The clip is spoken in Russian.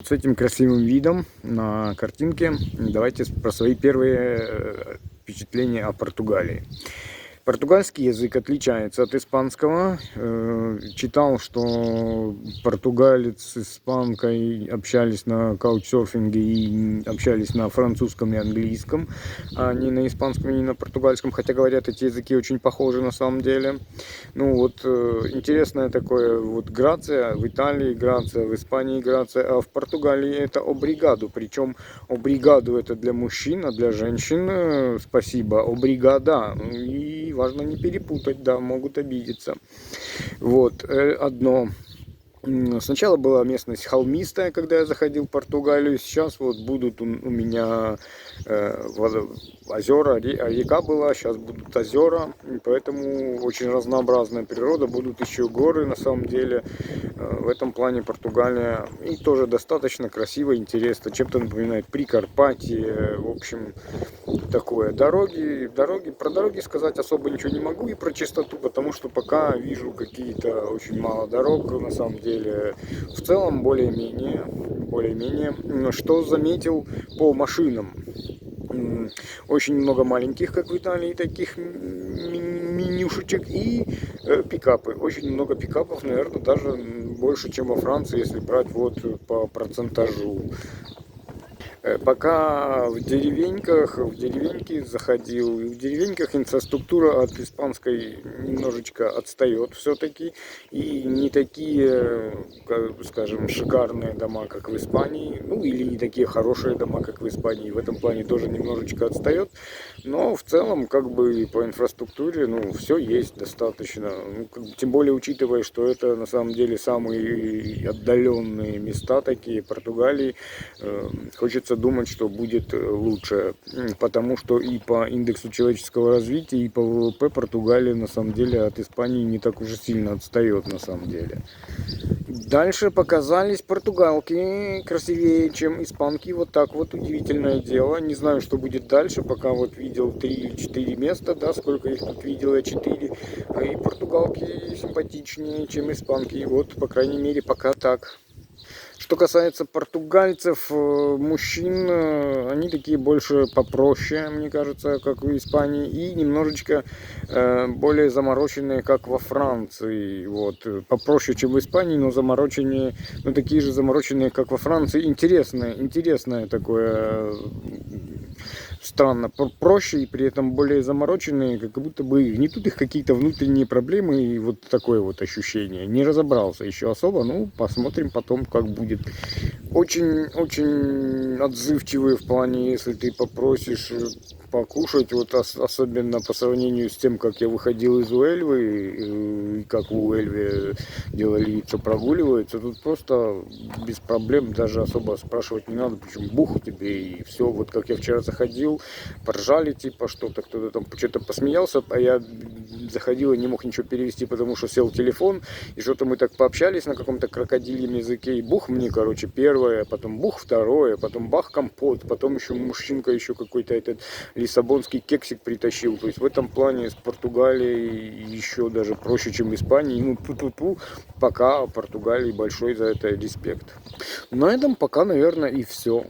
С этим красивым видом на картинке давайте про свои первые впечатления о Португалии. Португальский язык отличается от испанского. Читал, что португалец с испанкой общались на каучсерфинге и общались на французском и английском, а не на испанском и не на португальском, хотя говорят, эти языки очень похожи на самом деле. Ну вот интересное такое, вот Грация в Италии, Грация в Испании, Грация, а в Португалии это обригаду, причем обригаду это для мужчин, а для женщин спасибо, обригада, и важно не перепутать, да, могут обидеться. Вот, одно. Сначала была местность холмистая, когда я заходил в Португалию. Сейчас вот будут у меня озера, река была, сейчас будут озера. Поэтому очень разнообразная природа, будут еще горы на самом деле. В этом плане Португалия и тоже достаточно красиво, интересно. Чем-то напоминает Прикарпатье. В общем, такое. Про дороги сказать особо ничего не могу, и про чистоту, потому что пока вижу какие-то очень мало дорог, на самом деле. В целом более-менее. Что заметил по машинам? Очень много маленьких, как в Италии, таких менюшечек, и пикапы. Очень много пикапов, наверное, даже больше, чем во Франции, если брать вот по процентажу. Пока в деревеньки заходил, и в деревеньках инфраструктура от испанской немножечко отстает все-таки, и не такие, скажем, шикарные дома, как в Испании, ну или не такие хорошие дома, как в Испании, в этом плане тоже немножечко отстает, но в целом, как бы по инфраструктуре, ну, все есть достаточно, ну, тем более учитывая, что это на самом деле самые отдаленные места такие, Португалии, хочется думать, что будет лучше, потому что и по индексу человеческого развития, и по ВВП Португалия на самом деле от Испании не так уж и сильно отстает на самом деле. Дальше показались португалки красивее, чем испанки, вот так вот, удивительное дело. Не знаю, что будет дальше, пока вот видел 3 или 4 места, да, сколько их тут видел я, 4. И португалки симпатичнее, чем испанки, вот, по крайней мере, пока так. Что касается португальцев, мужчин, они такие больше попроще, мне кажется, как в Испании, и немножечко более замороченные, как во Франции. Вот. Попроще, чем в Испании, но замороченные, но такие же замороченные, как во Франции. Интересное такое, странно, проще и при этом более замороченные, как будто бы гнетут их какие-то внутренние проблемы, и вот такое вот ощущение. Не разобрался еще особо, ну, посмотрим потом, как будет. Очень отзывчивые в плане, если ты попросишь покушать, вот особенно по сравнению с тем, как я выходил из Уэльвы, и как в Уэльве делали вид, что прогуливаются, тут просто без проблем, даже особо спрашивать не надо, причем бух тебе и все. Вот как я вчера заходил, поржали типа что-то, кто-то там что-то посмеялся, а я заходил и не мог ничего перевести, потому что сел телефон, и что-то мы так пообщались на каком-то крокодильем языке, и бух мне, короче, первое, потом бух второе, потом бах компот, потом еще мужчинка еще какой-то этот лиссабонский кексик притащил. То есть в этом плане с Португалией еще даже проще, чем в Испании. Ну, пока Португалии большой за это респект. На этом пока, наверное, и все.